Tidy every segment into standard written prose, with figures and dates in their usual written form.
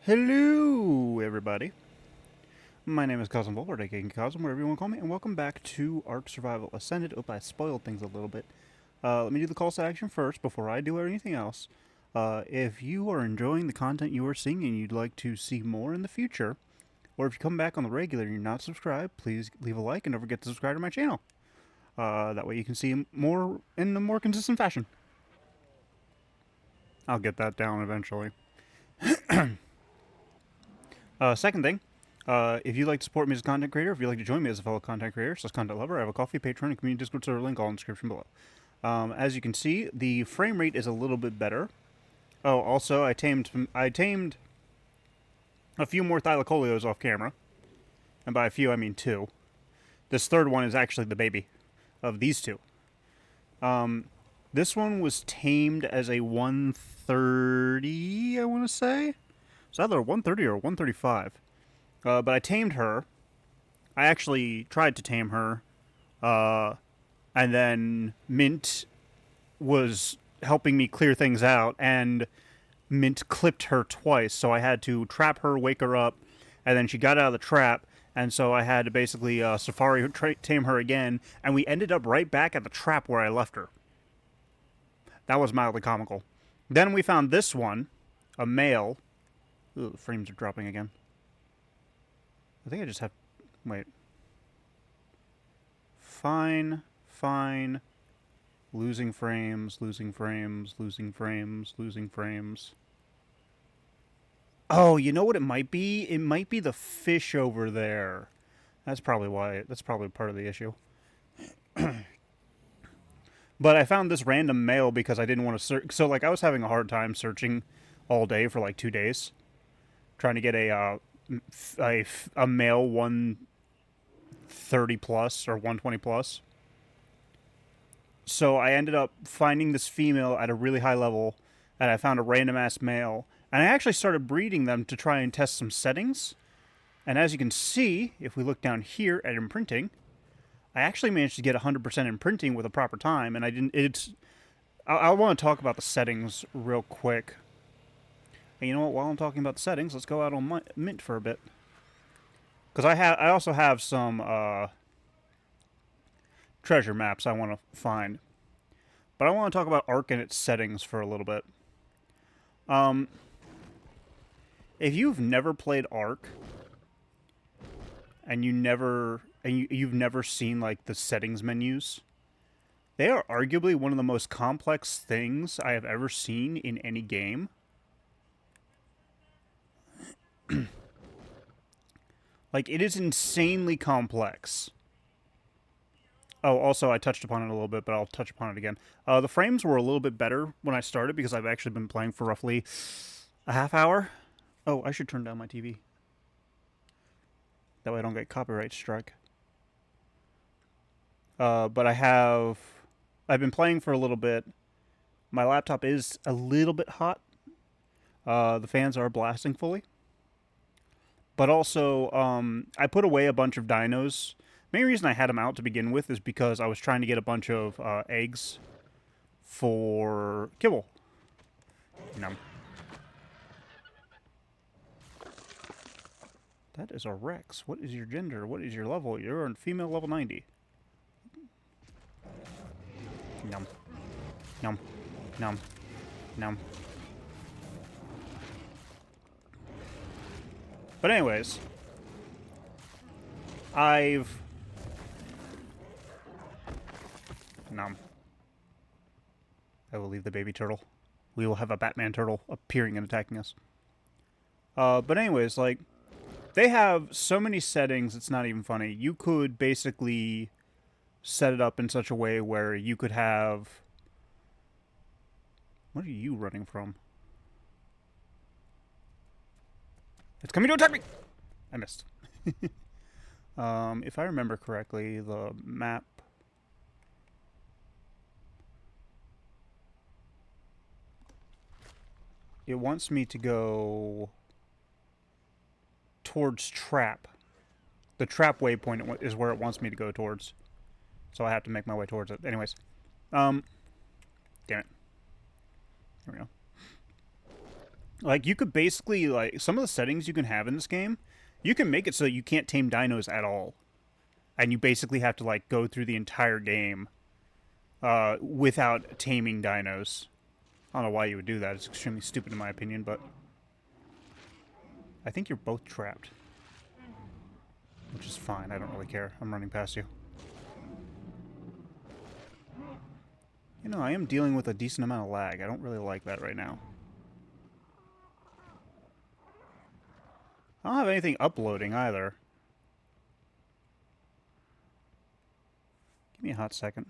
Hello, everybody. My name is Kazm Vulfhart, aka Kazm, whatever you want to call me, and welcome back to Ark Survival Ascended. Oh, I spoiled things a little bit. Let me do the call to action first before I do anything else. If you are enjoying the content you are seeing and you'd like to see more in the future, or if you come back on the regular and you're not subscribed, please leave a like and don't forget to subscribe to my channel. That way you can see more in a more consistent fashion. I'll get that down eventually. Second thing, if you'd like to support me as a content creator, if you'd like to join me as a fellow content creator, / content lover, I have a Coffee, Patreon, and community Discord server link all in the description below. As you can see, the frame rate is a little bit better. Oh, also, I tamed a few more thylacoleos off camera. And by a few, I mean two. This third one is actually the baby of these two. This one was tamed as a 130, I want to say. It's either a 130 or a 135. But I tamed her. I actually tried to tame her. And then Mint was helping me clear things out, and Mint clipped her twice, so I had to trap her, wake her up, and then she got out of the trap, and so I had to basically Safari tame her again, and we ended up right back at the trap where I left her. That was mildly comical. Then we found this one, a male. Ooh, the frames are dropping again. I think I just have... Wait. Fine. Losing frames. Oh, you know what it might be? It might be the fish over there. That's probably why. That's probably part of the issue. But I found this random male because I didn't want to search. So, like, I was having a hard time searching all day for, like, 2 days. Trying to get a male 130 plus or 120 plus. So I ended up finding this female at a really high level, and I found a random ass male. And I actually started breeding them to try and test some settings. And as you can see, if we look down here at imprinting, I actually managed to get 100% imprinting with a proper time, and I didn't. I want to talk about the settings real quick. And you know what? While I'm talking about the settings, let's go out on Mint for a bit. Because I also have some treasure maps I want to find. But I want to talk about Ark and its settings for a little bit. If you've never played Ark, and you've never seen like the settings menus, they are arguably one of the most complex things I have ever seen in any game. Like, it is insanely complex. Oh, also, I touched upon it a little bit, but I'll touch upon it again. The frames were a little bit better when I started because I've actually been playing for roughly a half hour. Oh, I should turn down my TV. That way I don't get copyright strike. But I've been playing for a little bit. My laptop is a little bit hot. The fans are blasting fully. But also, I put away a bunch of dinos. Main reason I had them out to begin with is because I was trying to get a bunch of eggs for kibble. Nom. That is a Rex. What is your gender? What is your level? You're a female level 90. Nom. Nom. Nom. Nom. But anyways, Nom. I will leave the baby turtle. We will have a Batman turtle appearing and attacking us. But anyways, like, they have so many settings, it's not even funny. You could basically set it up in such a way where you could have... What are you running from? It's coming to attack me! I missed. If I remember correctly, the map... It wants me to go towards trap. The trap waypoint is where it wants me to go towards. So I have to make my way towards it. Anyways. Damn it. Here we go. Like, you could basically, like, some of the settings you can have in this game, you can make it so you can't tame dinos at all. And you basically have to, like, go through the entire game without taming dinos. I don't know why you would do that. It's extremely stupid in my opinion, but I think you're both trapped. Which is fine. I don't really care. I'm running past you. You know, I am dealing with a decent amount of lag. I don't really like that right now. I don't have anything uploading either. Give me a hot second.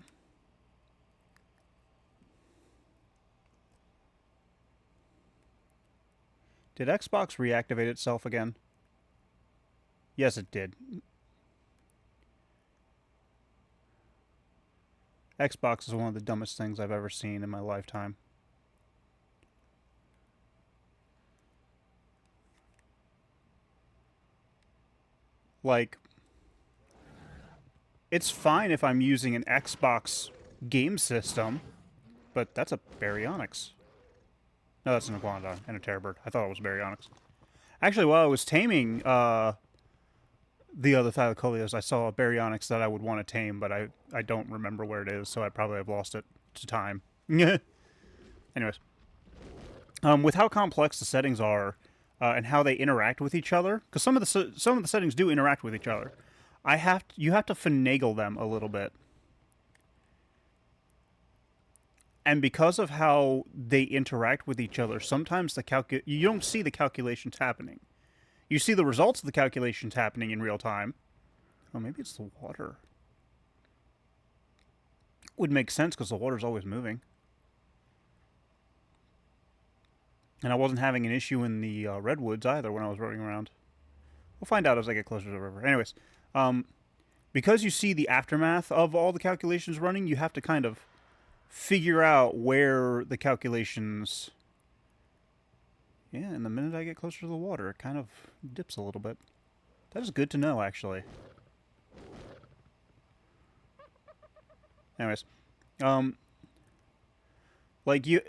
Did Xbox reactivate itself again? Yes, it did. Xbox is one of the dumbest things I've ever seen in my lifetime. Like, it's fine if I'm using an Xbox game system, but that's a baryonyx. No, that's an iguanodon and a terrorbird. I thought it was baryonyx. Actually, while I was taming the other thylacoleos, I saw a baryonyx that I would want to tame, but I don't remember where it is, so I probably have lost it to time. Anyways, with how complex the settings are and how they interact with each other, because some of the settings do interact with each other, you have to finagle them a little bit. And because of how they interact with each other, sometimes you don't see the calculations happening. You see the results of the calculations happening in real time. Oh, maybe it's the water. Would make sense because the water's always moving. And I wasn't having an issue in the redwoods either when I was running around. We'll find out as I get closer to the river. Anyways, because you see the aftermath of all the calculations running, you have to kind of figure out where the calculations... Yeah, and the minute I get closer to the water, it kind of dips a little bit. That is good to know, actually. Anyways,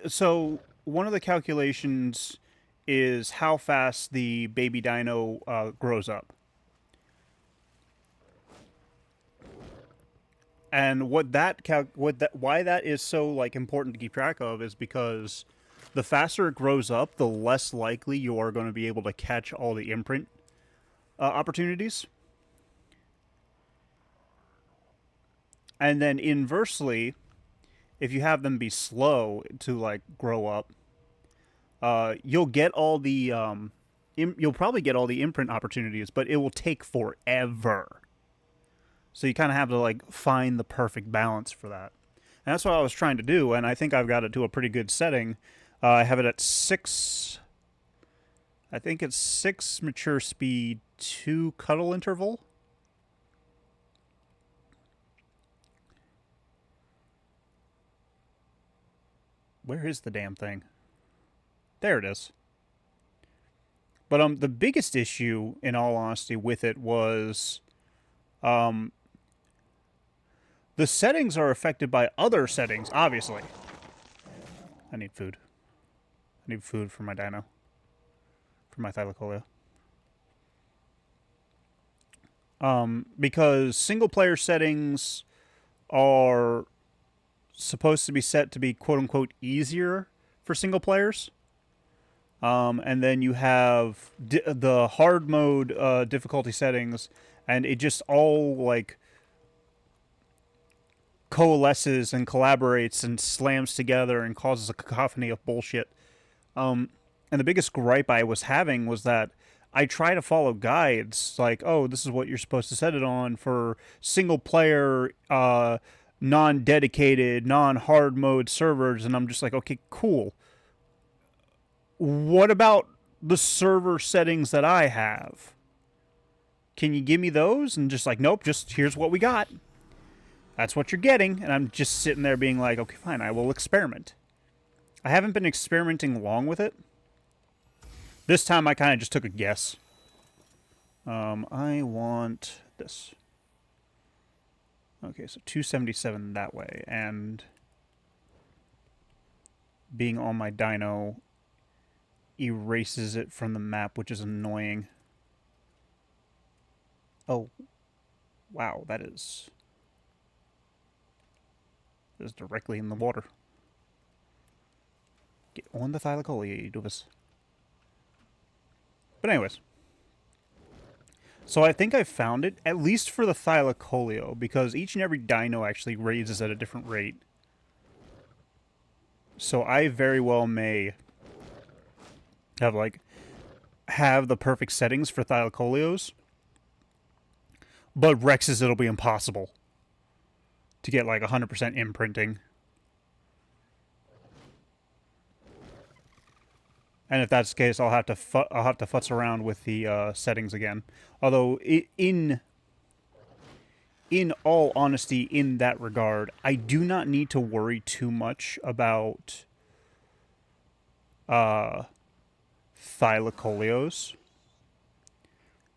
so one of the calculations is how fast the baby dino grows up. And why that is so like important to keep track of is because the faster it grows up, the less likely you are going to be able to catch all the imprint opportunities. And then inversely, if you have them be slow to like grow up, you'll get all the you'll probably get all the imprint opportunities, but it will take forever. So you kind of have to like find the perfect balance for that. And that's what I was trying to do, and I think I've got it to a pretty good setting. I have it at 6. I think it's 6 mature speed, 2 cuddle interval. Where is the damn thing? There it is. But the biggest issue, in all honesty, with it was the settings are affected by other settings, obviously. I need food. I need food for my dino. For my thylacoleo. Because single-player settings are supposed to be set to be quote-unquote easier for single players. And then you have the hard mode difficulty settings, and it just all, like, coalesces and collaborates and slams together and causes a cacophony of bullshit. And the biggest gripe I was having was that I try to follow guides like, oh, this is what you're supposed to set it on for single player, non-dedicated, non-hard mode servers, and I'm just like, okay, cool. What about the server settings that I have? Can you give me those? And just like, nope, just here's what we got. That's what you're getting. And I'm just sitting there being like, okay, fine, I will experiment. I haven't been experimenting long with it. This time I kind of just took a guess. I want this. Okay, so 277 that way. And being on my dino erases it from the map, which is annoying. Oh, wow, that is directly in the water. Get on the thylacoleos. But anyways, so I think I found it, at least for the thylacoleo, because each and every dino actually raises at a different rate. So I very well may have the perfect settings for thylacoleos, but Rexes it'll be impossible to get like 100% imprinting. And if that's the case, I'll have to futz around with the settings again. Although in all honesty, in that regard, I do not need to worry too much about thylacoleos.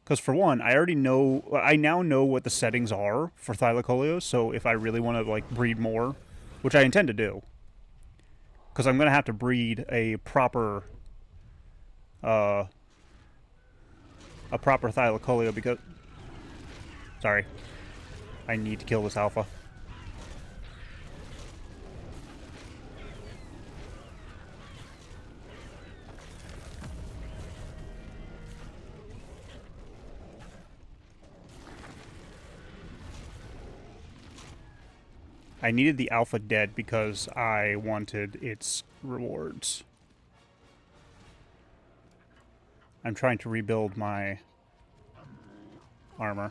Because for one, I now know what the settings are for thylacoleos. So if I really want to like breed more, which I intend to do, because I'm going to have to breed a proper thylacoleo because... Sorry. I need to kill this alpha. I needed the alpha dead because I wanted its rewards. I'm trying to rebuild my armor.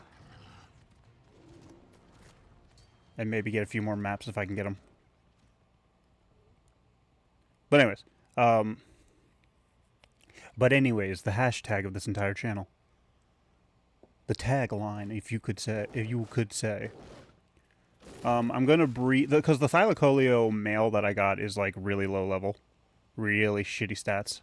And maybe get a few more maps if I can get them. But anyways, the hashtag of this entire channel. The tagline, if you could say. I'm gonna breed, because the thylacoleo male that I got is like really low level. Really shitty stats.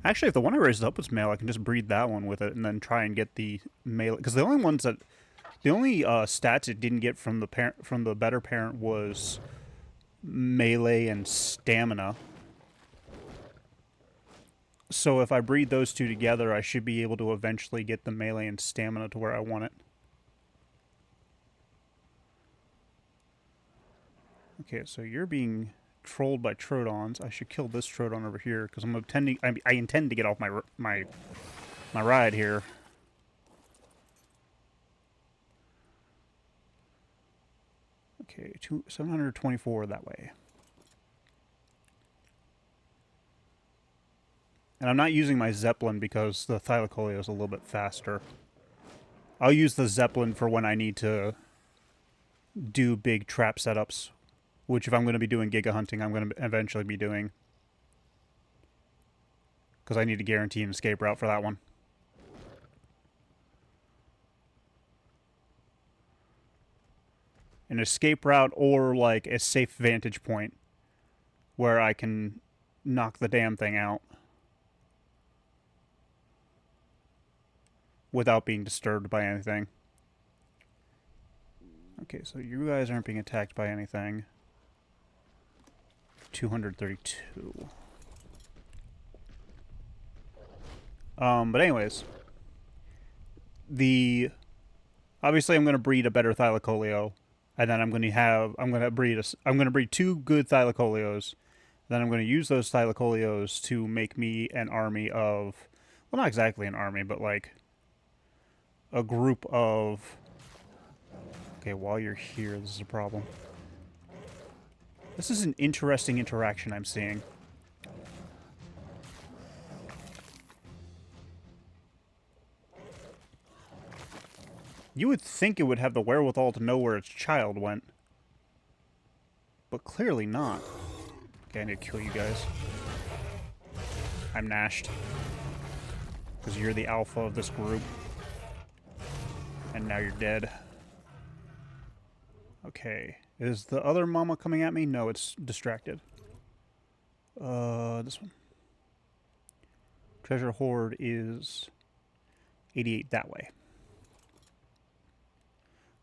Actually, if the one I raised up was male, I can just breed that one with it and then try and get the male. Because the only stats it didn't get from the better parent was melee and stamina. So if I breed those two together, I should be able to eventually get the melee and stamina to where I want it. Okay, so you're being trolled by Trodons. I should kill this Trodon over here because I intend to get off my ride here. Okay, 724 that way. And I'm not using my Zeppelin because the thylacoleo is a little bit faster. I'll use the Zeppelin for when I need to do big trap setups, which if I'm going to be doing Giga hunting, I'm going to eventually be doing. Because I need to guarantee an escape route for that one. An escape route or like a safe vantage point where I can knock the damn thing out without being disturbed by anything. Okay, so you guys aren't being attacked by anything. 232. But anyways, obviously I'm going to breed a better thylacoleo, and then I'm going to breed two good thylacoleos. Then I'm going to use those thylacoleos to make me an army of, well, not exactly an army, but like a group of. Okay, while you're here, this is a problem. This is an interesting interaction I'm seeing. You would think it would have the wherewithal to know where its child went. But clearly not. Okay, I need to kill you guys. I'm nashed. Because you're the alpha of this group. And now you're dead. Okay. Is the other mama coming at me? No, it's distracted. This one. Treasure hoard is 88 that way.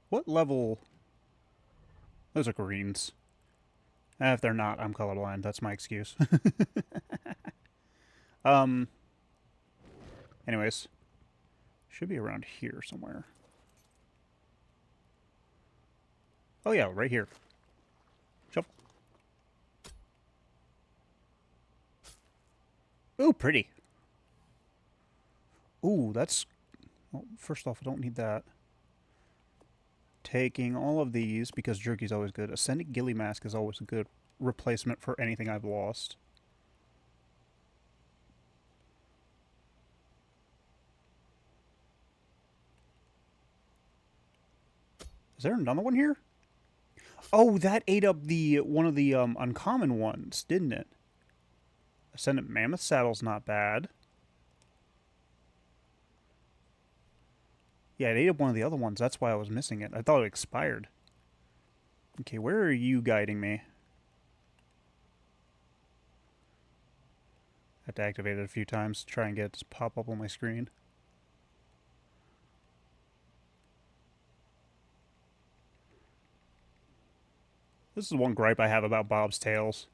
What level? Those are greens. If they're not, I'm colorblind. That's my excuse. um. Anyways, should be around here somewhere. Oh yeah, right here. Shuffle. Ooh, pretty. Ooh, that's... Well, first off, I don't need that. Taking all of these, because jerky's always good. Ascending Gilly Mask is always a good replacement for anything I've lost. Is there another one here? Oh, that ate up the one of the uncommon ones, didn't it? Ascendant Mammoth Saddle's not bad. Yeah, it ate up one of the other ones. That's why I was missing it. I thought it expired. Okay, where are you guiding me? I have to activate it a few times to try and get it to pop up on my screen. This is one gripe I have about Bob's Tales.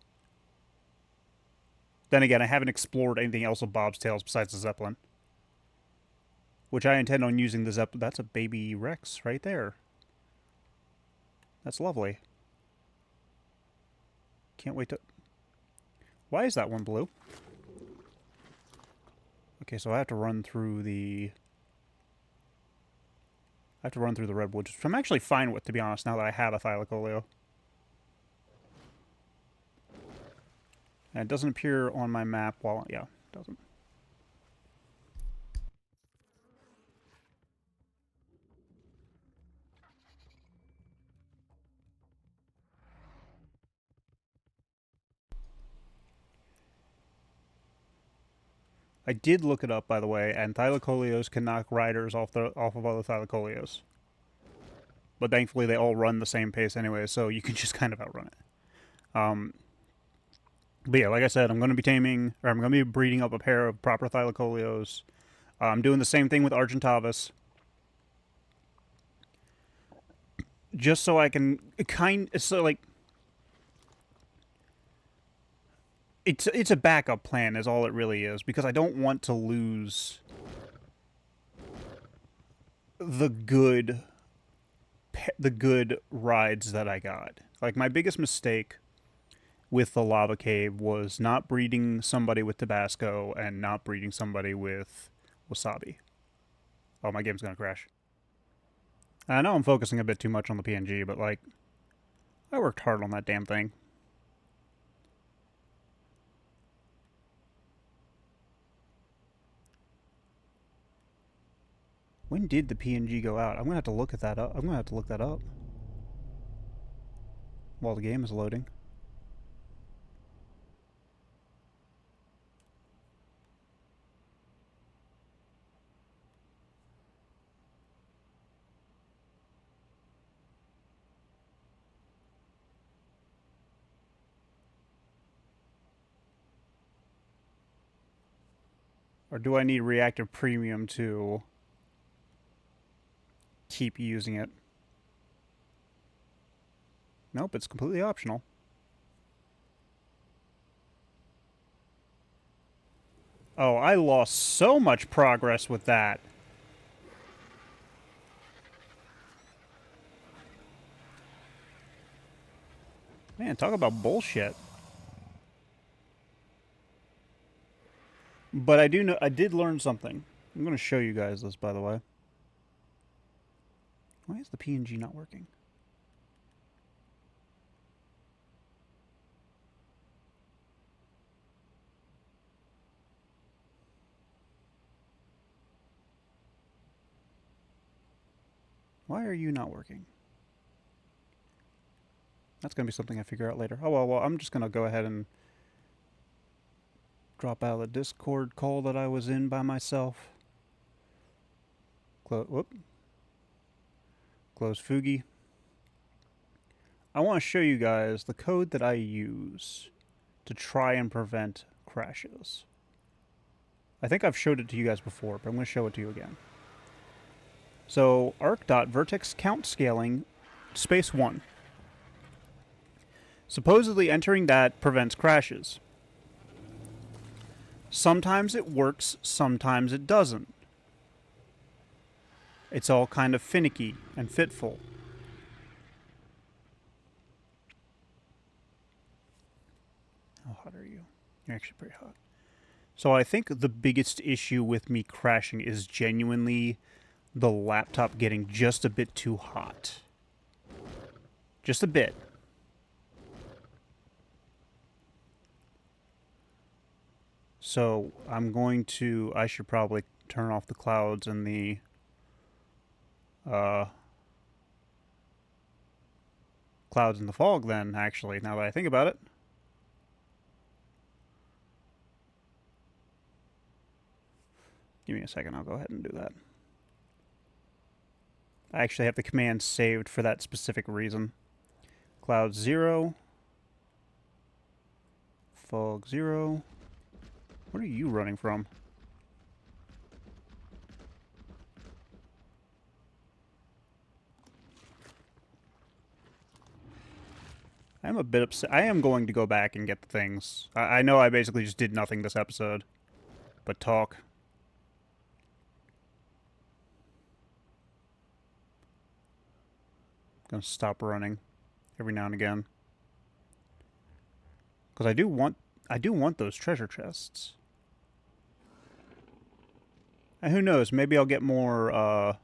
Then again, I haven't explored anything else of Bob's Tales besides the Zeppelin. Which I intend on using the Zeppelin. That's a baby Rex right there. That's lovely. Can't wait to... Why is that one blue? Okay, so I have to run through the... I have to run through the redwoods, which I'm actually fine with, to be honest, now that I have a thylacoleo. And it doesn't appear on my map while... Yeah, it doesn't. I did look it up, by the way, and thylacoleos can knock riders off of other thylacoleos. But thankfully, they all run the same pace anyway, so you can just kind of outrun it. But yeah, like I said, I'm going to be taming, or I'm going to be breeding up a pair of proper thylacoleos. I'm doing the same thing with Argentavis. Just so I can it's a backup plan is all it really is, because I don't want to lose the good rides that I got. Like, my biggest mistake with the lava cave was not breeding somebody with Tabasco and not breeding somebody with wasabi. Oh, my game's gonna crash. I know I'm focusing a bit too much on the PNG, but like, I worked hard on that damn thing. When did the PNG go out? I'm gonna have to look at that up. I'm gonna have to look that up while the game is loading. Or do I need reactive premium to keep using it? Nope, it's completely optional. Oh, I lost so much progress with that. Man, talk about bullshit. But I do know, I did learn something. I'm going to show you guys this, by the way. Why is the PNG not working? Why are you not working? That's going to be something I figure out later. Oh, well, I'm just going to go ahead and drop out of the Discord call that I was in by myself. Close Fugi. I want to show you guys the code that I use to try and prevent crashes. I think I've showed it to you guys before, but I'm going to show it to you again. So arc.vertex count scaling space 1. Supposedly entering that prevents crashes. Sometimes it works, sometimes it doesn't. It's all kind of finicky and fitful. How hot are you? You're actually pretty hot. So I think the biggest issue with me crashing is genuinely the laptop getting just a bit too hot. Just a bit. So I should probably turn off the clouds and the clouds and the fog then, actually, now that I think about it. Give me a second, I'll go ahead and do that. I actually have the command saved for that specific reason. Cloud 0. Fog 0. What are you running from? I'm a bit upset. I am going to go back and get the things. I know I basically just did nothing this episode. But talk. Gonna stop running every now and again. Because I do want those treasure chests. And who knows, maybe I'll get more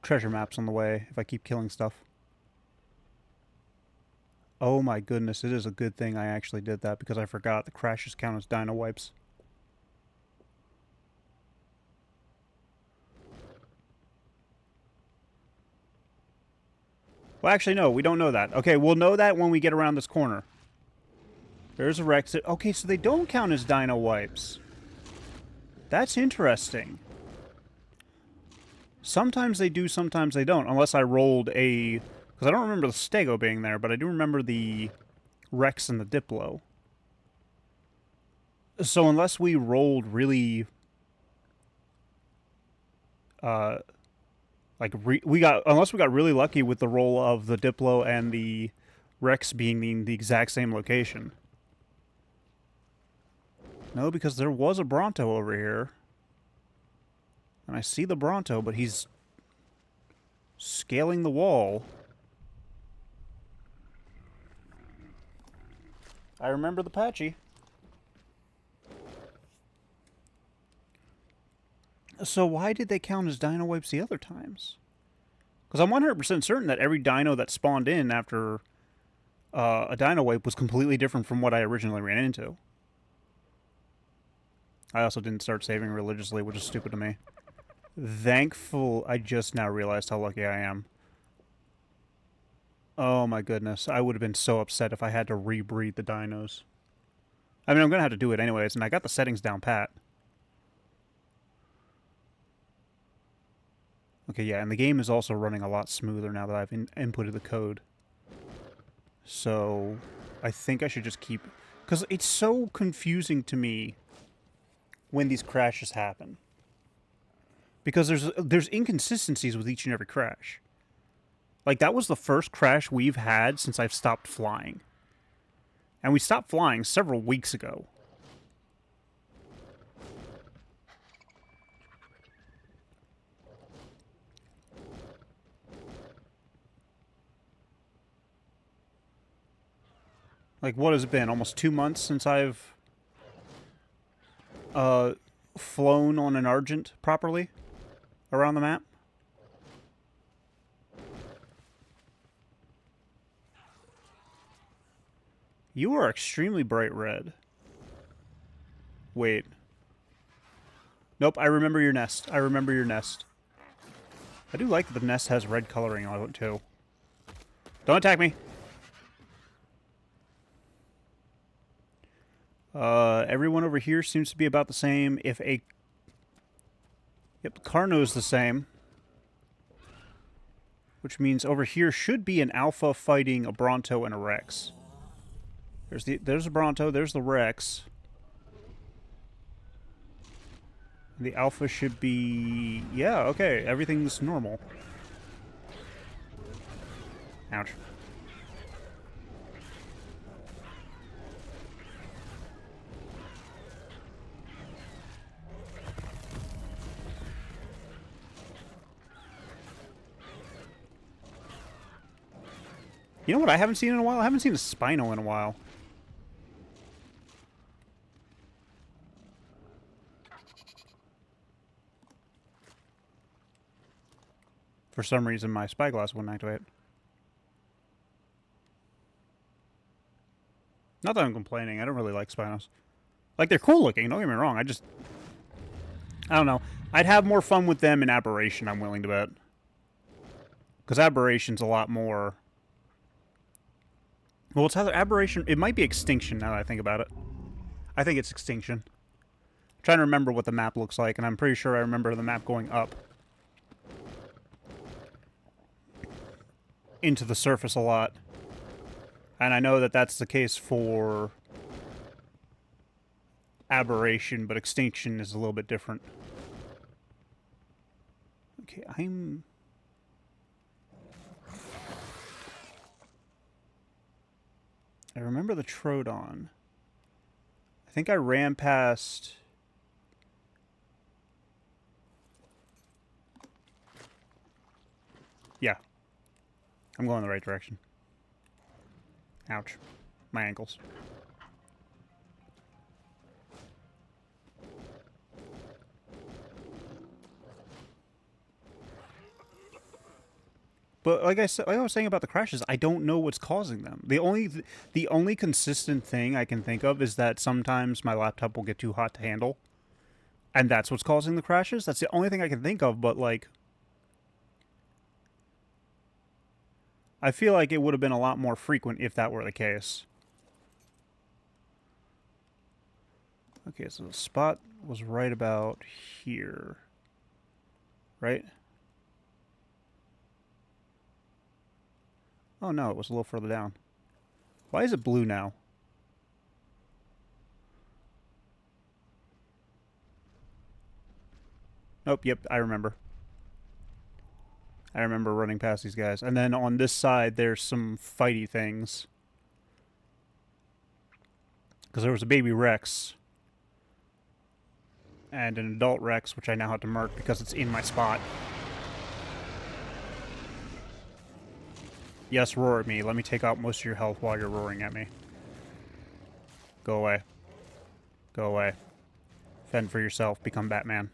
treasure maps on the way if I keep killing stuff. Oh my goodness, it is a good thing I actually did that because I forgot the crashes count as dino wipes. Well, actually, no, we don't know that. Okay, we'll know that when we get around this corner. There's a Rex. Okay, so they don't count as dino wipes. That's interesting. Sometimes they do, sometimes they don't. Unless I rolled a... Because I don't remember the Stego being there, but I do remember the Rex and the Diplo. So unless we rolled really... unless we got really lucky with the roll of the Diplo and the Rex being in the exact same location. No, because there was a Bronto over here. And I see the Bronto, but he's scaling the wall. I remember the Patchy. So why did they count as dino wipes the other times? Because I'm 100% certain that every dino that spawned in after a dino wipe was completely different from what I originally ran into. I also didn't start saving religiously, which is stupid to me. Thankful, I just now realized how lucky I am. Oh my goodness, I would have been so upset if I had to rebreed the dinos. I mean, I'm going to have to do it anyways, and I got the settings down pat. Okay, yeah, and the game is also running a lot smoother now that I've inputted the code. So, I think I should just keep... Because it's so confusing to me when these crashes happen. Because there's inconsistencies with each and every crash. Like, that was the first crash we've had since I've stopped flying. And we stopped flying several weeks ago. Like, what has it been? Almost 2 months since I've flown on an Argent properly around the map. You are extremely bright red. Wait. Nope, I remember your nest. I remember your nest. I do like that the nest has red coloring on it, too. Don't attack me! Everyone over here seems to be about the same. If a... Yep, Carno's the same. Which means over here should be an Alpha fighting a Bronto and a Rex. There's a Bronto, there's the Rex. The Alpha should be... Yeah, okay, everything's normal. Ouch. You know what I haven't seen in a while? I haven't seen a Spino in a while. For some reason, my spyglass wouldn't activate. Not that I'm complaining. I don't really like Spinos. Like, they're cool looking, don't get me wrong. I don't know. I'd have more fun with them in Aberration, I'm willing to bet. Because Aberration's a lot more... Well, it's either Aberration... It might be Extinction, now that I think about it. I think it's Extinction. I'm trying to remember what the map looks like, and I'm pretty sure I remember the map going up. Into the surface a lot. And I know that that's the case for Aberration, but Extinction is a little bit different. Okay, I remember the Troodon. I think I ran past... Yeah. I'm going the right direction. Ouch. My ankles. But like I was saying about the crashes, I don't know what's causing them. The only consistent thing I can think of is that sometimes my laptop will get too hot to handle, and that's what's causing the crashes. That's the only thing I can think of. But like, I feel like it would have been a lot more frequent if that were the case. Okay, so the spot was right about here, right? Oh no, it was a little further down. Why is it blue now? Nope, yep, I remember. I remember running past these guys. And then on this side, there's some fighty things. Because there was a baby Rex. And an adult Rex, which I now have to mark because it's in my spot. Yes, roar at me. Let me take out most of your health while you're roaring at me. Go away. Go away. Fend for yourself. Become Batman.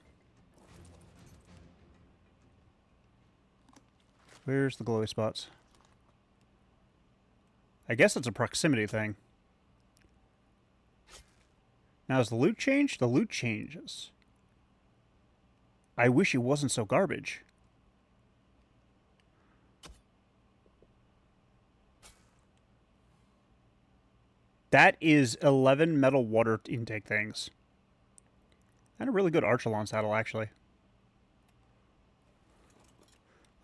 Where's the glowy spots? I guess it's a proximity thing. Now, has the loot changed? The loot changes. I wish it wasn't so garbage. That is 11 metal water intake things. And a really good Archelon saddle, actually.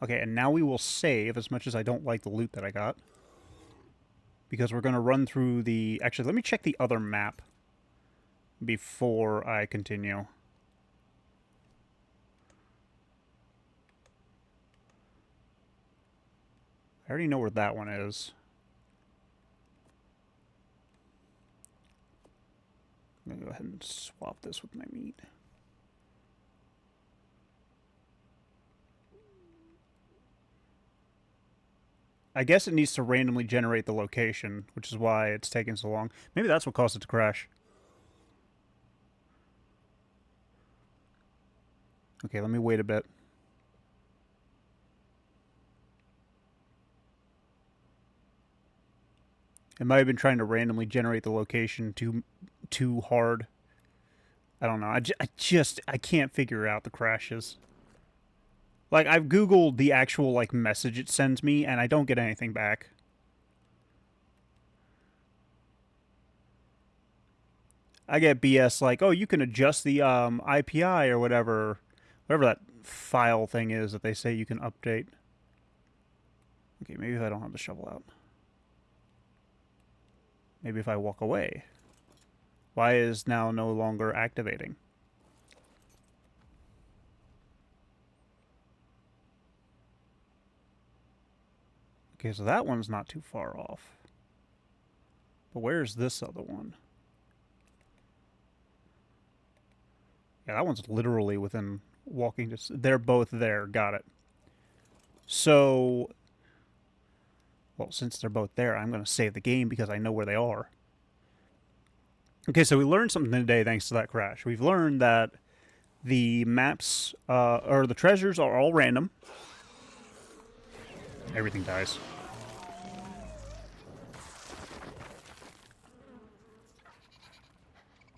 Okay, and now we will save, as much as I don't like the loot that I got. Because we're going to run through the... Actually, let me check the other map before I continue. I already know where that one is. I'm going to go ahead and swap this with my meat. I guess it needs to randomly generate the location, which is why it's taking so long. Maybe that's what caused it to crash. Okay, let me wait a bit. It might have been trying to randomly generate the location too hard. I don't know. I can't figure out the crashes. Like, I've Googled the actual, like, message it sends me, and I don't get anything back. I get BS like, oh, you can adjust the IPI or whatever that file thing is that they say you can update. Okay, maybe if I don't have the shovel out. Maybe if I walk away. Why is now no longer activating? Okay, so that one's not too far off. But where's this other one? Yeah, that one's literally within walking distance. They're both there. Got it. So, Well, since they're both there, I'm going to save the game because I know where they are. Okay, so we learned something today thanks to that crash. We've learned that the maps, or the treasures are all random. Everything dies.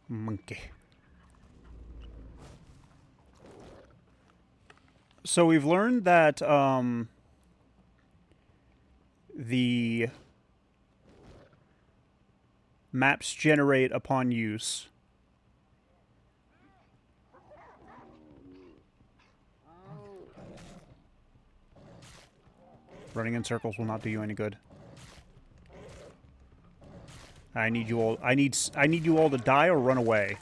Monkey. So we've learned that, the maps generate upon use. Running in circles will not do you any good. I need you all. I need you all to die or run away.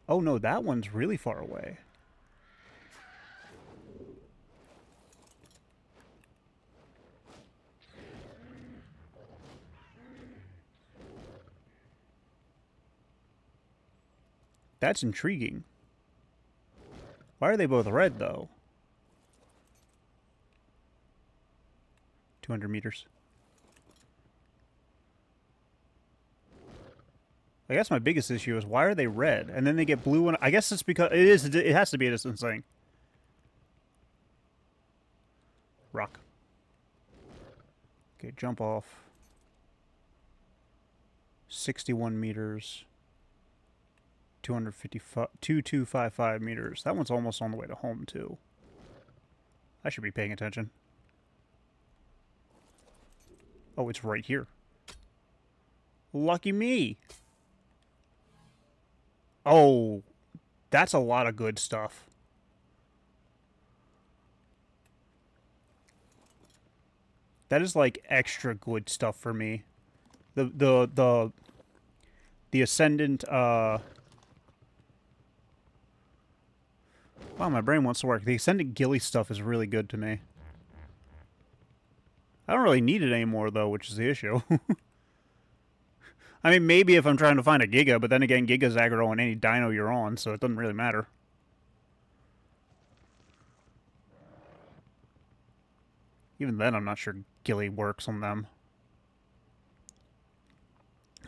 Oh no, that one's really far away. That's intriguing. Why are they both red, though? 200 meters. I guess my biggest issue is why are they red? And then they get blue, and I guess it's because it has to be a distance thing. Rock. Okay, jump off. 61 meters. 2255 meters. That one's almost on the way to home, too. I should be paying attention. Oh, it's right here. Lucky me. Oh, that's a lot of good stuff. That is like extra good stuff for me. The Ascendant, wow, my brain wants to work. The Ascendant Gilly stuff is really good to me. I don't really need it anymore, though, which is the issue. I mean, maybe if I'm trying to find a Giga, but then again, Giga's aggro on any dino you're on, so it doesn't really matter. Even then, I'm not sure Gilly works on them.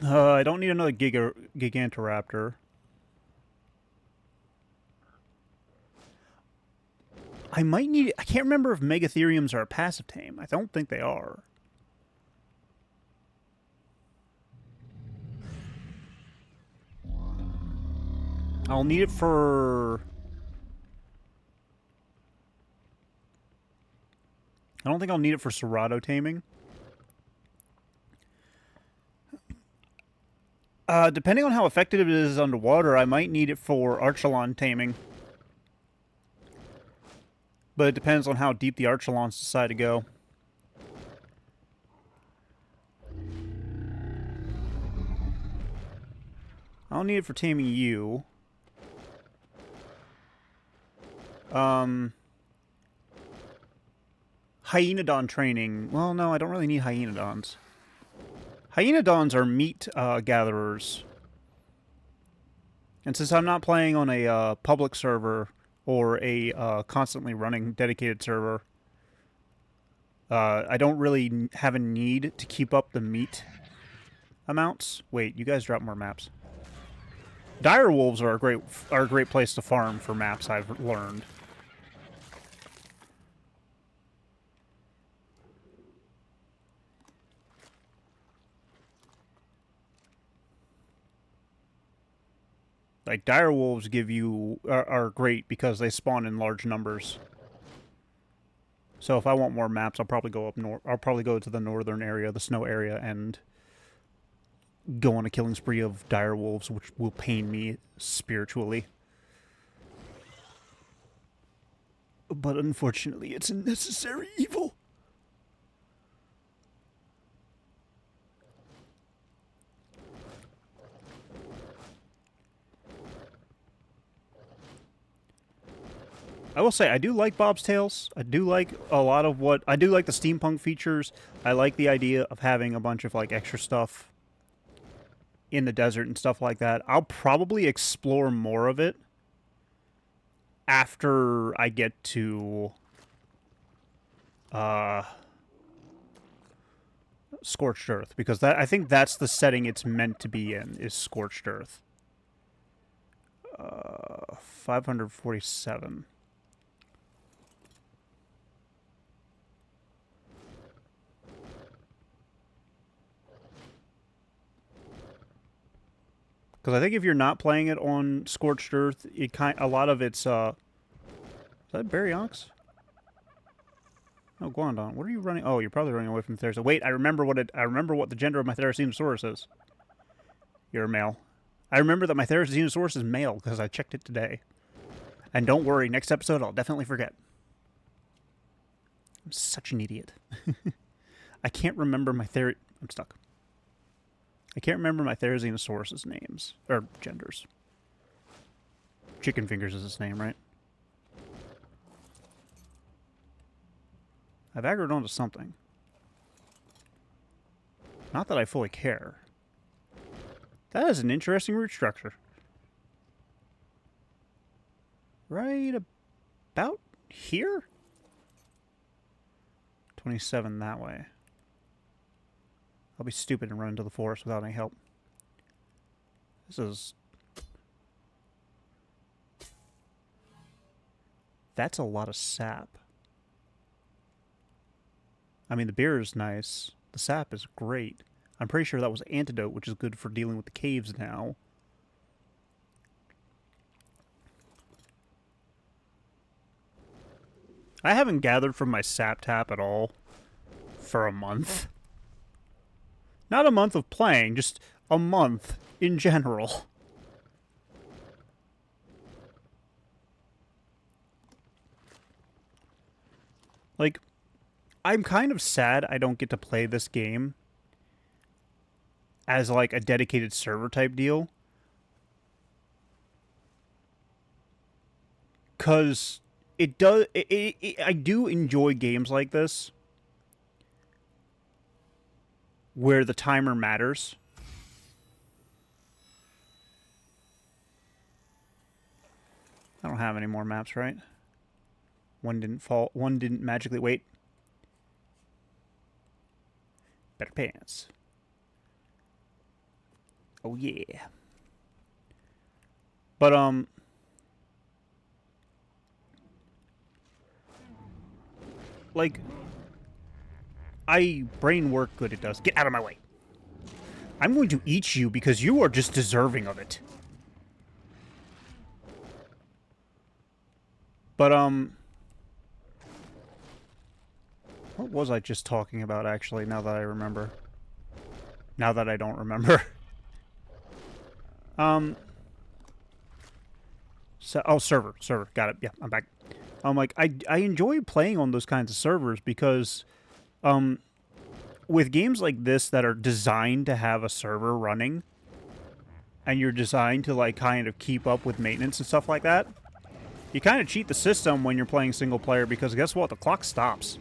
I don't need another Gigantoraptor. I might need... I can't remember if Megatheriums are a passive tame. I don't think they are. I'll need it for... I don't think I'll need it for Cerado taming. Depending on how effective it is underwater, I might need it for Archelon taming. But it depends on how deep the Archelons decide to go. I'll need it for taming you. Hyenodon training. Well, no, I don't really need Hyenodons. Hyenodons are meat gatherers. And since I'm not playing on a public server or a constantly running dedicated server, I don't really have a need to keep up the meat amounts. Wait, you guys drop more maps. Dire wolves are a great place to farm for maps, I've learned. Like, dire wolves give you are great because they spawn in large numbers. So if I want more maps, I'll probably go up north. I'll probably go to the northern area, the snow area, and go on a killing spree of dire wolves, which will pain me spiritually. But unfortunately, it's a necessary evil. I will say, I do like Bob's Tales. I do like a lot of what... I do like the steampunk features. I like the idea of having a bunch of, like, extra stuff in the desert and stuff like that. I'll probably explore more of it after I get to Scorched Earth, because I think that's the setting it's meant to be in, is Scorched Earth. 547. Because I think if you're not playing it on Scorched Earth, a lot of it's is that Baryonyx? Oh, Guandon. What are you running? Oh, you're probably running away from Therizinosaurus. Wait, I remember what the gender of my Therizinosaurus is. You're a male. I remember that my Therizinosaurus is male because I checked it today. And don't worry, next episode I'll definitely forget. I'm such an idiot. I can't remember my I'm stuck. I can't remember my Therizinosaurus' names. Or genders. Chicken Fingers is his name, right? I've aggroed onto something. Not that I fully care. That is an interesting root structure. Right about here? 27 that way. I'll be stupid and run into the forest without any help. This is... That's a lot of sap. I mean, the beer is nice. The sap is great. I'm pretty sure that was antidote, which is good for dealing with the caves now. I haven't gathered from my sap tap at all for a month. Not a month of playing, just a month in general. Like, I'm kind of sad I don't get to play this game as, like, a dedicated server type deal. Because it does... I do enjoy games like this where the timer matters. I don't have any more maps, right? One didn't fall. One didn't magically... Wait. Better pants. Oh, yeah. But, like, brain work good it does. Get out of my way. I'm going to eat you because you are just deserving of it. But, what was I just talking about, actually, now that I remember? Now that I don't remember. Server. Got it. Yeah, I'm back. Like, I enjoy playing on those kinds of servers because, with games like this that are designed to have a server running, and you're designed to, like, kind of keep up with maintenance and stuff like that, you kind of cheat the system when you're playing single player because guess what? The clock stops.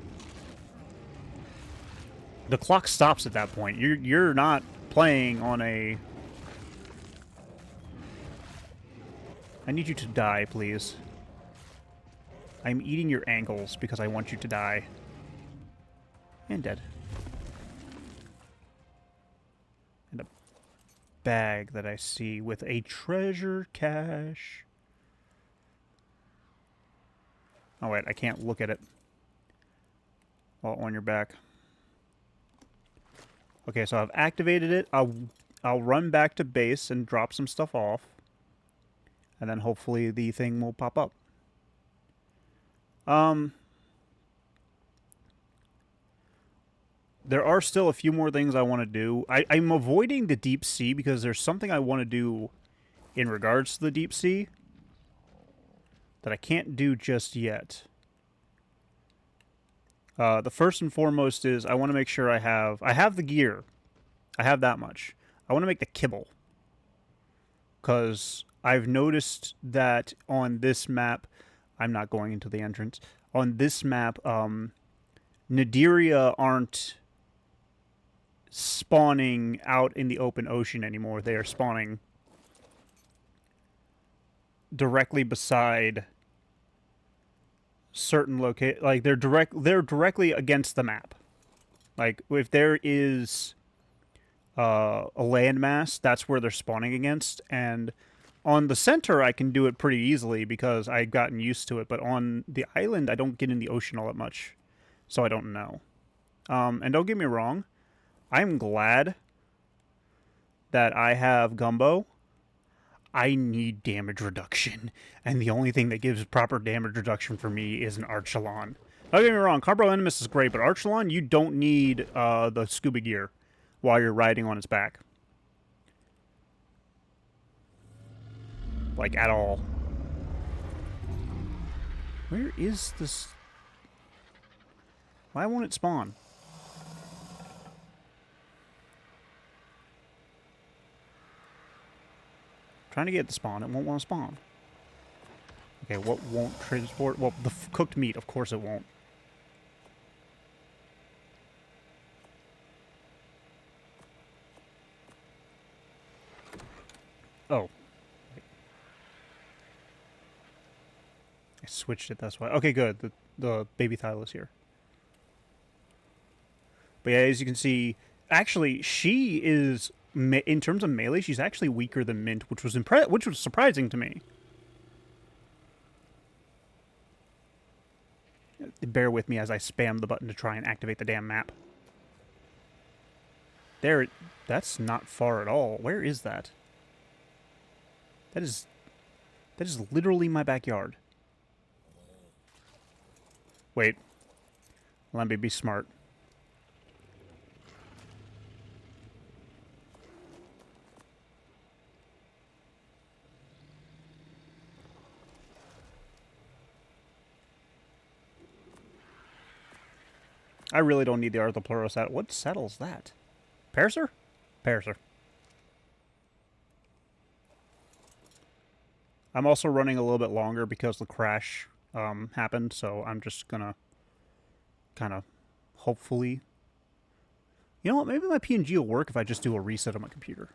The clock stops at that point. You're not playing on a... I need you to die, please. I'm eating your ankles because I want you to die. And dead. And a bag that I see with a treasure cache. Oh, wait, I can't look at it while on your back. Okay, so I've activated it. I'll run back to base and drop some stuff off. And then hopefully the thing will pop up. There are still a few more things I want to do. I'm avoiding the deep sea because there's something I want to do in regards to the deep sea that I can't do just yet. The first and foremost is I want to make sure I have the gear. I have that much. I want to make the kibble. Because I've noticed that on this map, I'm not going into the entrance. On this map, Nadiria aren't spawning out in the open ocean anymore. They are spawning directly beside certain like they're directly against the map. Like if there is a landmass, that's where they're spawning against. And on the center, I can do it pretty easily because I've gotten used to it. But on the island, I don't get in the ocean all that much, so I don't know. And don't get me wrong, I'm glad that I have Gumbo. I need damage reduction, and the only thing that gives proper damage reduction for me is an Archelon. Don't get me wrong, Carbro Animus is great, but Archelon, you don't need the scuba gear while you're riding on its back. Like, at all. Where is this? Why won't it spawn? Trying to get it to spawn. It won't want to spawn. Okay, what won't transport? Well, the cooked meat, of course it won't. Oh. I switched it, that's why. Okay, good. The baby thylacoleos here. But yeah, as you can see, actually, she is, in terms of melee, she's actually weaker than Mint, which was surprising to me. Bear with me as I spam the button to try and activate the damn map. There, that's not far at all. Where is that? That is literally my backyard. Wait. Let me be smart. I really don't need the Arthropleuro saddle. What saddle's that? Parasaur? Parasaur. I'm also running a little bit longer because the crash happened, so I'm just gonna kind of hopefully... You know what? Maybe my PNG will work if I just do a reset on my computer.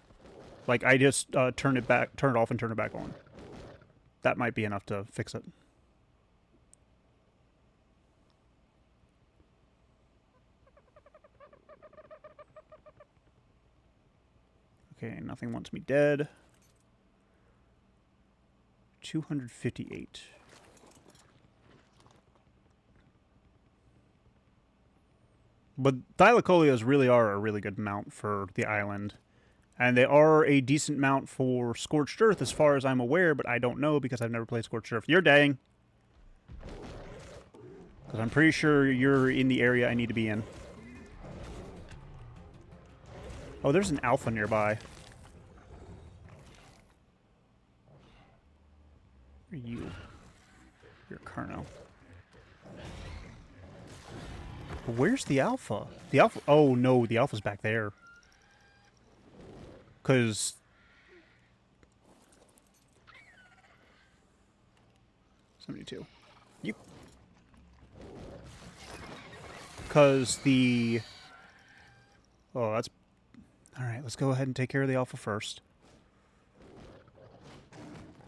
Like, I just turn it off and turn it back on. That might be enough to fix it. Okay, nothing wants me dead. 258. But thylacoleos really are a really good mount for the island. And they are a decent mount for Scorched Earth as far as I'm aware, but I don't know because I've never played Scorched Earth. You're dying. Because I'm pretty sure you're in the area I need to be in. Oh, there's an alpha nearby. Where are you? You're Carno. Where's the alpha? The alpha... Oh, no, the alpha's back there. Because... $72. You... Because the... Oh, that's... Alright, let's go ahead and take care of the alpha first.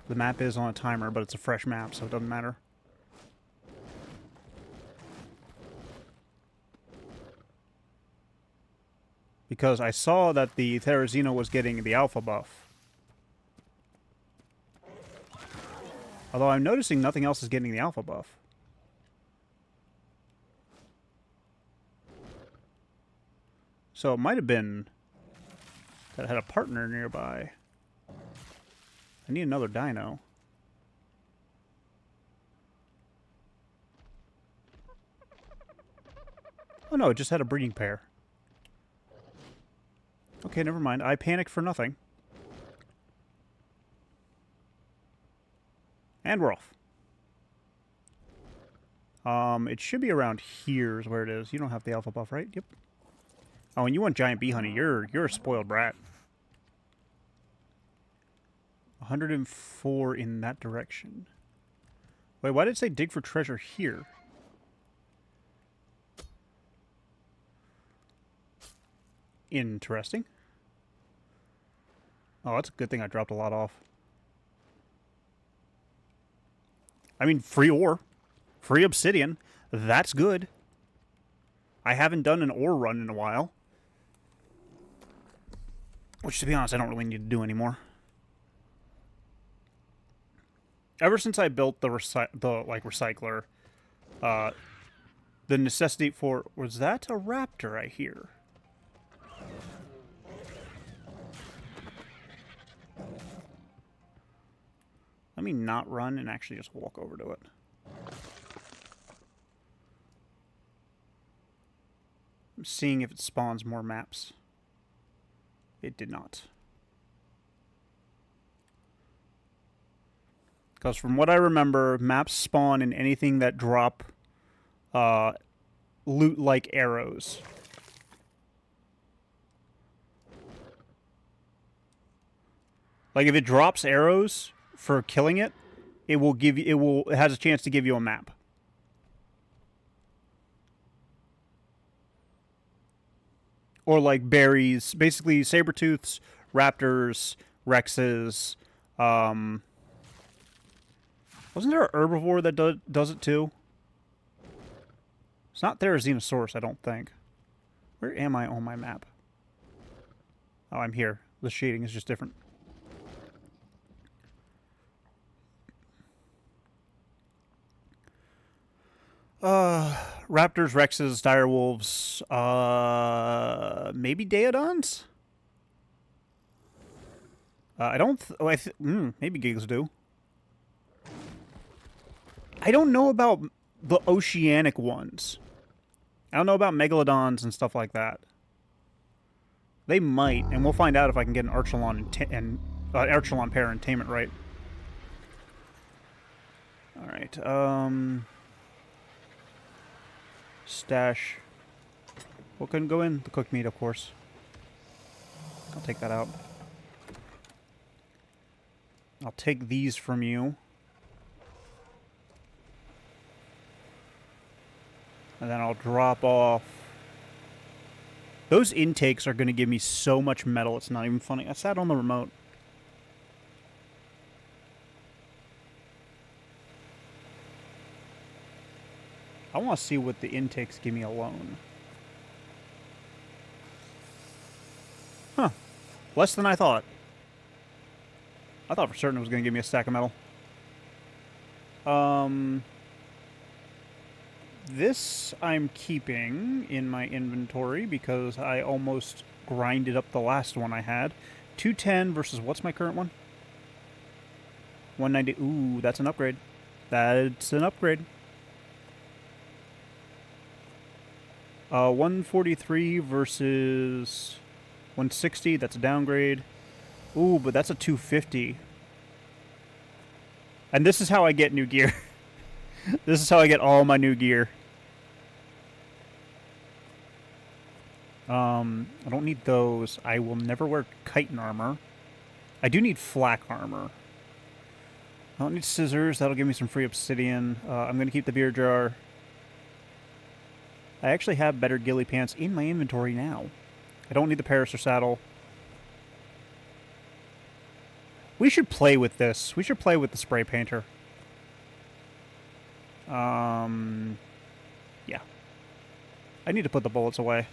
The map is on a timer, but it's a fresh map, so it doesn't matter. Because I saw that the Therizino was getting the alpha buff. Although I'm noticing nothing else is getting the alpha buff. So it might have been that I had a partner nearby. I need another dino. Oh no, it just had a breeding pair. Okay, never mind. I panicked for nothing. And we're off. It should be around here is where it is. You don't have the alpha buff, right? Yep. Oh, and you want giant bee honey. You're a spoiled brat. 104 in that direction. Wait, why did it say dig for treasure here? Interesting. Oh, that's a good thing I dropped a lot off. I mean, free ore. Free obsidian. That's good. I haven't done an ore run in a while. Which, to be honest, I don't really need to do anymore. Ever since I built the recycler, the necessity for... Was that a raptor I hear? Let me not run and actually just walk over to it. I'm seeing if it spawns more maps. It did not. Because from what I remember, maps spawn in anything that drop loot like arrows. Like if it drops arrows for killing it, it will give you it has a chance to give you a map. Or like berries, basically saber-tooths, raptors, rexes. Wasn't there an herbivore that does it too? It's not Therizinosaurus, I don't think. Where am I on my map? Oh, I'm here. The shading is just different. Raptors, rexes, direwolves, maybe Daeodons? I don't... maybe gigs do. I don't know about the oceanic ones. I don't know about megalodons and stuff like that. They might, and we'll find out if I can get an Archelon and Archelon pair and tame it right. Alright, stash. What couldn't go in? The cooked meat, of course. I'll take that out. I'll take these from you. And then I'll drop off. Those intakes are going to give me so much metal, it's not even funny. I sat on the remote. I want to see what the intakes give me alone. Huh. Less than I thought. I thought for certain it was going to give me a stack of metal. This I'm keeping in my inventory because I almost grinded up the last one I had. 210 versus what's my current one? 190. Ooh, that's an upgrade. That's an upgrade. 143 versus 160. That's a downgrade. Ooh, but that's a 250. And this is how I get new gear. This is how I get all my new gear. I don't need those. I will never wear chitin armor. I do need flak armor. I don't need scissors. That'll give me some free obsidian. I'm going to keep the beer jar. I actually have better ghillie pants in my inventory now. I don't need the parasaur saddle. We should play with this. We should play with the spray painter. Yeah. I need to put the bullets away.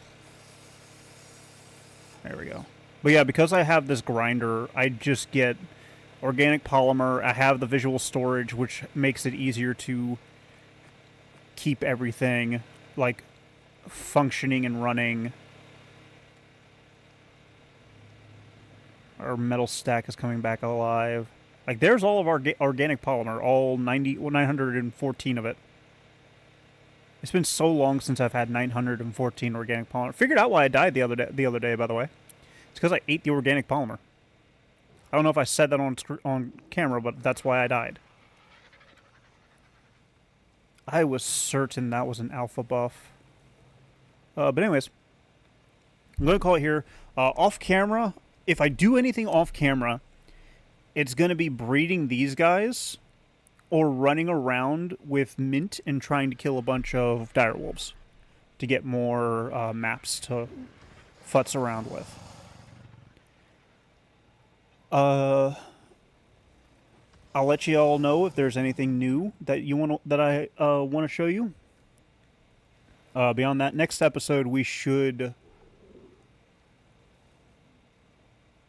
There we go. But yeah, because I have this grinder, I just get organic polymer. I have the visual storage, which makes it easier to keep everything, like, functioning and running. Our metal stack is coming back alive. Like, there's all of our organic polymer, all 914 of it. It's been so long since I've had 914 organic polymer. Figured out why I died the other day, by the way. It's because I ate the organic polymer. I don't know if I said that on camera, but that's why I died. I was certain that was an alpha buff. But anyways, I'm going to call it here. Off camera, if I do anything off camera, it's going to be breeding these guys or running around with mint and trying to kill a bunch of direwolves to get more maps to futz around with. Uh, I'll let you all know if there's anything new that you want that I want to show you. Beyond that, next episode we should.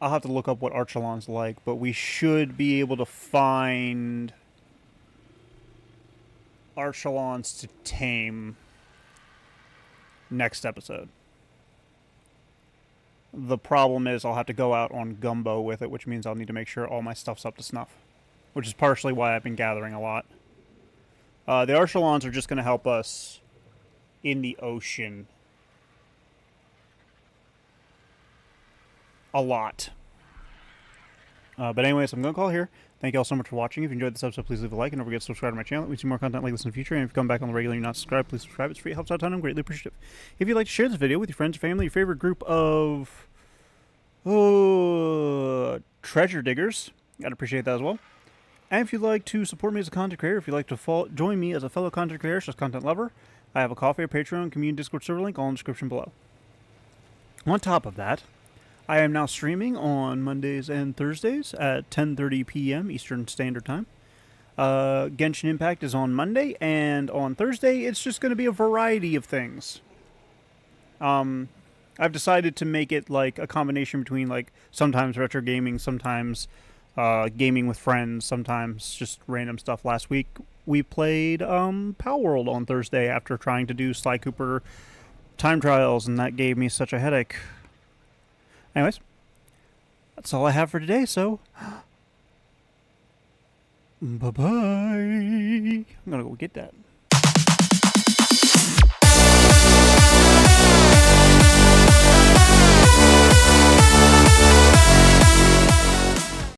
I'll have to look up what Archelon's like, but we should be able to find Archelons to tame next episode. The problem is I'll have to go out on Gumbo with it, which means I'll need to make sure all my stuff's up to snuff, which is partially why I've been gathering a lot. The Archelons are just going to help us in the ocean a lot. But anyways, I'm going to call here. Thank you all so much for watching. If you enjoyed this episode, please leave a like and don't forget to subscribe to my channel. We see more content like this in the future. And if you come back on the regular and you're not subscribed, please subscribe. It's free. It helps out a ton. I'm greatly appreciative. If you'd like to share this video with your friends, your family, your favorite group of treasure diggers, I'd appreciate that as well. And if you'd like to support me as a content creator, if you'd like to join me as a fellow content creator / content lover, I have a Ko-fi, a Patreon, community, Discord server link, all in the description below. On top of that, I am now streaming on Mondays and Thursdays at 10:30 p.m. Eastern Standard Time. Genshin Impact is on Monday, and on Thursday, it's just going to be a variety of things. I've decided to make it like a combination between like sometimes retro gaming, sometimes gaming with friends, sometimes just random stuff. Last week, we played Power World on Thursday after trying to do Sly Cooper time trials, and that gave me such a headache. Anyways, that's all I have for today, so bye-bye. I'm gonna go get that.